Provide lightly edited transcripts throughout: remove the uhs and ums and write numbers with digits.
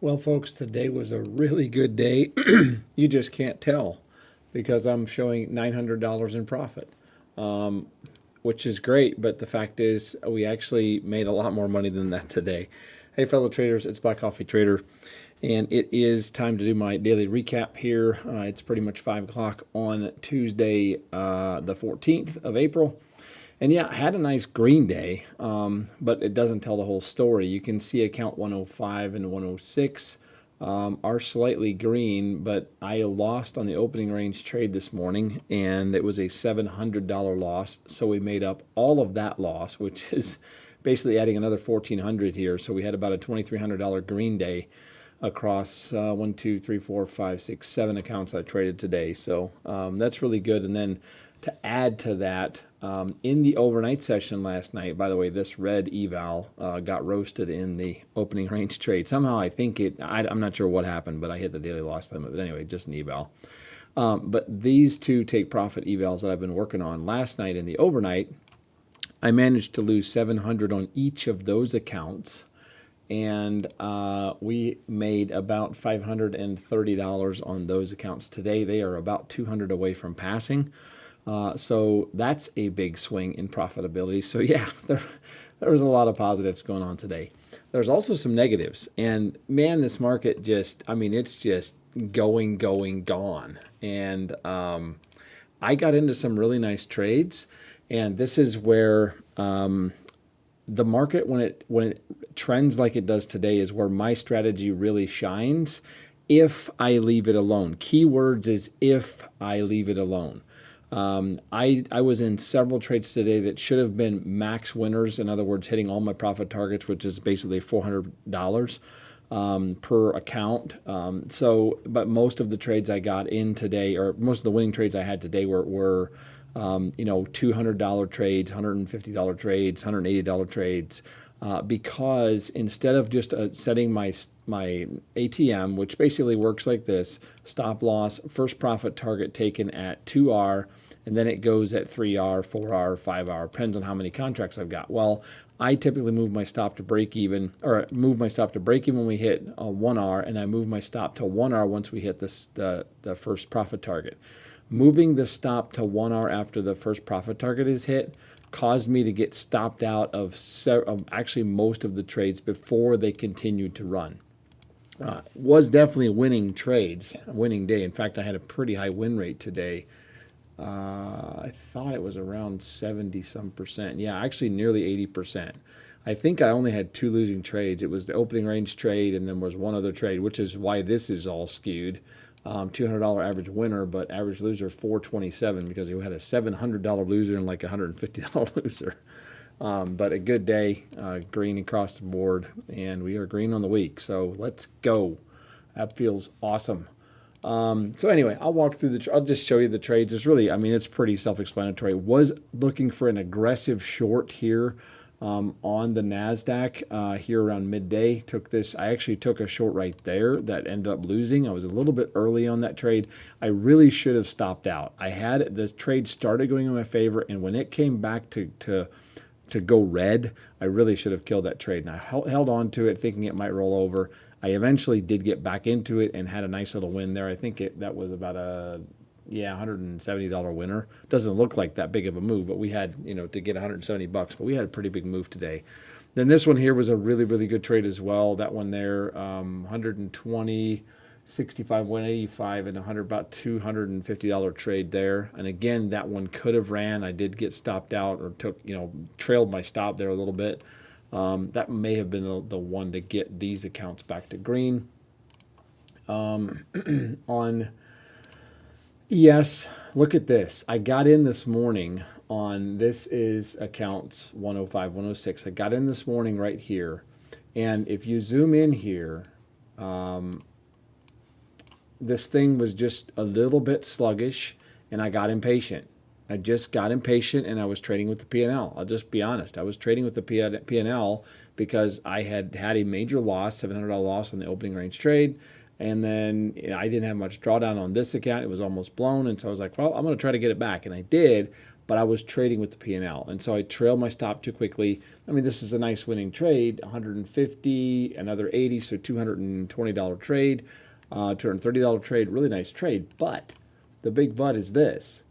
Well, folks, today was a really good day. You just can't tell because I'm showing $900 in profit, which is great. But the fact is, we actually made a lot more money than that today. Hey, fellow traders, it's Black Coffee Trader, and it is time to do my daily recap here. It's pretty much 5 o'clock on Tuesday, the 14th of April. And yeah, I had a nice green day, but it doesn't tell the whole story. You can see account 105 and 106 are slightly green, but I lost on the opening range trade this morning, and it was a $700 loss. So we made up all of that loss, which is basically adding another $1,400 here. So we had about a $2,300 green day across 1, 2, 3, 4, 5, 6, 7 accounts I traded today. So that's really good. And then to add to that, in the overnight session last night, by the way, this red eval got roasted in the opening range trade. Somehow I think I'm not sure what happened, but I hit the daily loss limit. But anyway, just an eval. But these two take profit evals that I've been working on last night in the overnight, I managed to lose 700 on each of those accounts. And we made about $530 on those accounts today. They are about 200 away from passing. So that's a big swing in profitability. So yeah, there was a lot of positives going on today. There's also some negatives. And man, this market it's just gone. And I got into some really nice trades. And this is where the market, when it trends like it does today, is where my strategy really shines if I leave it alone. Keywords is if I leave it alone. I was in several trades today that should have been max winners. In other words, hitting all my profit targets, which is basically $400 per account. But most of the trades I got in today, or most of the winning trades I had today were $200 trades, $150 trades, $180 trades. Because instead of just setting my ATM, which basically works like this: stop loss, first profit target taken at 2R, and then it goes at 3R, 4R, 5R, depends on how many contracts I've got. Well, I typically move my stop to break even, or move my stop to break even when we hit 1R, and I move my stop to 1R once we hit the first profit target. Moving the stop to 1R after the first profit target is hit caused me to get stopped out of actually most of the trades before they continued to run. Was definitely winning trades, a winning day. In fact, I had a pretty high win rate today. I thought it was around 70 some percent. Yeah, actually nearly 80%. I think I only had 2 losing trades. It was the opening range trade, and then was one other trade, which is why this is all skewed. $200 average winner, but average loser $427, because you had a $700 loser and like a $150 loser. But a good day, green across the board, and we are green on the week. So let's go. That feels awesome. So anyway, I'll just show you the trades. It's pretty self-explanatory. Was looking for an aggressive short here on the NASDAQ here around midday. I actually took a short right there that ended up losing. I was a little bit early on that trade. I really should have stopped out. The trade started going in my favor, and when it came back to go red, I really should have killed that trade. And I held on to it thinking it might roll over. I eventually did get back into it and had a nice little win there. I think that was about a $170 winner. Doesn't look like that big of a move, but we had, to get $170, but we had a pretty big move today. Then this one here was a really, really good trade as well. That one there, 120, 65, 185, and about $250 trade there. And again, that one could have ran. I did get stopped out, or trailed my stop there a little bit. That may have been the one to get these accounts back to green. Yes, look at this. I got in this morning this is accounts 105, 106. I got in this morning right here. And if you zoom in here, this thing was just a little bit sluggish, and I got impatient. I just got impatient, and I was trading with the P&L. I'll just be honest. I was trading with the P&L because I had a major loss, $700 loss on the opening range trade. And then I didn't have much drawdown on this account. It was almost blown. And so I was like, well, I'm going to try to get it back. And I did. but I was trading with the P&L. And so I trailed my stop too quickly. I mean, this is a nice winning trade, 150, another 80, so $220 trade, $230 trade, really nice trade. But the big but is this.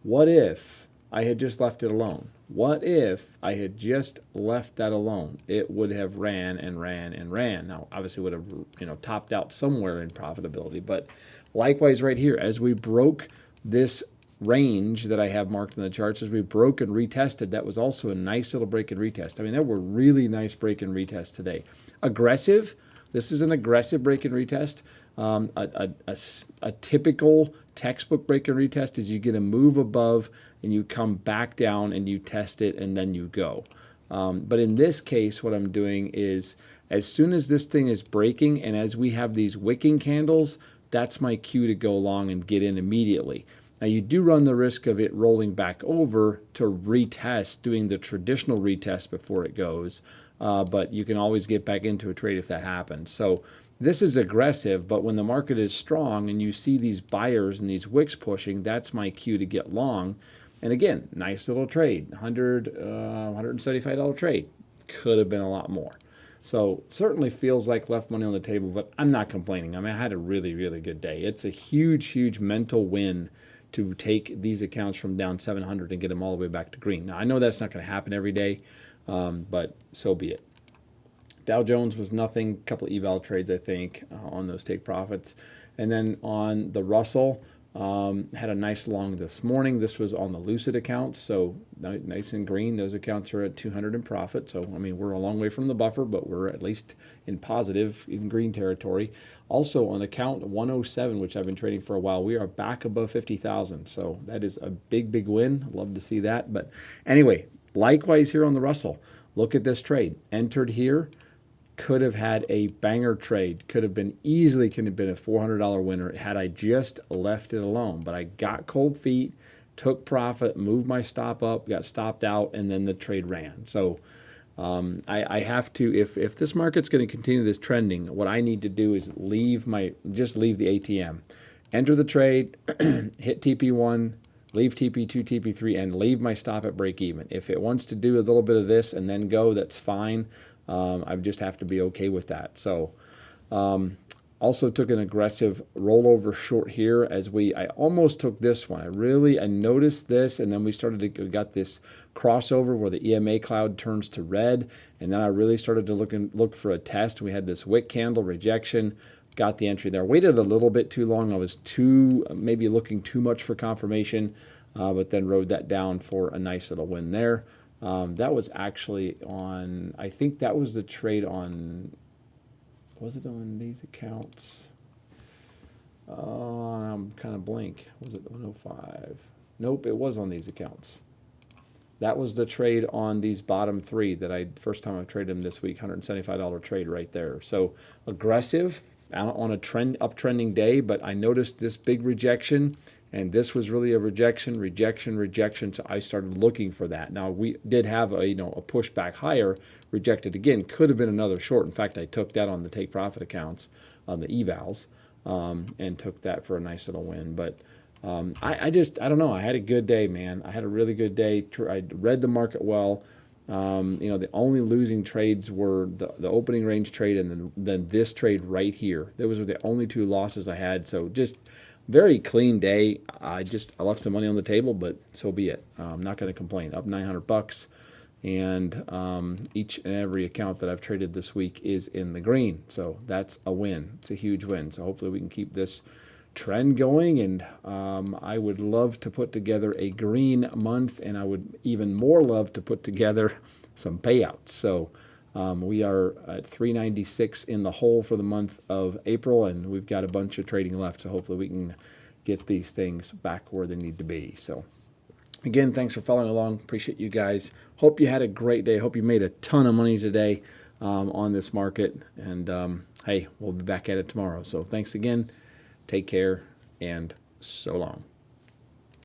What if I had just left it alone? What if I had just left that alone? It would have ran and ran and ran. Now, obviously, would have topped out somewhere in profitability. But likewise, right here, as we broke this range that I have marked in the charts, as we broke and retested, that was also a nice little break and retest. I mean, there were really nice break and retests today. Aggressive. This is an aggressive break and retest. A typical textbook break and retest is you get a move above and you come back down and you test it and then you go. But in this case, what I'm doing is as soon as this thing is breaking and as we have these wicking candles, that's my cue to go long and get in immediately. Now you do run the risk of it rolling back over to retest, doing the traditional retest before it goes, but you can always get back into a trade if that happens. So this is aggressive, but when the market is strong and you see these buyers and these wicks pushing, that's my cue to get long. And again, nice little trade, $175 trade. Could have been a lot more. So certainly feels like left money on the table, but I'm not complaining. I mean, I had a really, really good day. It's a huge, huge mental win to take these accounts from down 700 and get them all the way back to green. Now, I know that's not going to happen every day, but so be it. Dow Jones was nothing, a couple of eval trades, I think, on those take profits. And then on the Russell, had a nice long this morning. This was on the Lucid accounts, so nice and green. Those accounts are at 200 in profit. So, I mean, we're a long way from the buffer, but we're at least in positive, in green territory. Also, on account 107, which I've been trading for a while, we are back above 50,000. So that is a big, big win. Love to see that. But anyway, likewise here on the Russell, look at this trade. Entered here. Could have had a banger trade, could have been a $400 winner had I just left it alone. But I got cold feet, took profit, moved my stop up, got stopped out, and then the trade ran. So I have to, if this market's going to continue this trending, what I need to do is just leave the ATM. Enter the trade, hit TP1, leave TP2, TP3, and leave my stop at break even. If it wants to do a little bit of this and then go, that's fine. I just have to be okay with that. So also took an aggressive rollover short here as I almost took this one. I noticed this, and then we got this crossover where the EMA cloud turns to red, and then I really started to look for a test. We had this wick candle rejection, got the entry there. Waited a little bit too long. I was maybe looking too much for confirmation, but then rode that down for a nice little win there. That was actually on, I think that was the trade on, was it on these accounts? I'm kind of blank. Was it 105? Nope, it was on these accounts. That was the trade on these bottom three first time I've traded them this week, $175 trade right there. So aggressive on a uptrending day, but I noticed this big rejection. And this was really a rejection. So I started looking for that. Now we did have a pushback higher, rejected again. Could have been another short. In fact, I took that on the take profit accounts on the evals, and took that for a nice little win. But I don't know. I had a good day, man. I had a really good day. I read the market well. The only losing trades were the opening range trade and then this trade right here. Those were the only two losses I had. So just very clean day. I left some money on the table, but so be it. I'm not going to complain. Up $900, and each and every account that I've traded this week is in the green. So that's a win. It's a huge win. So hopefully we can keep this trend going, and I would love to put together a green month, and I would even more love to put together some payouts. So we are at 396 in the hole for the month of April, and we've got a bunch of trading left, so hopefully we can get these things back where they need to be. So again, thanks for following along. Appreciate you guys. Hope you had a great day. Hope you made a ton of money today on this market, and hey, we'll be back at it tomorrow. So thanks again. Take care, and so long.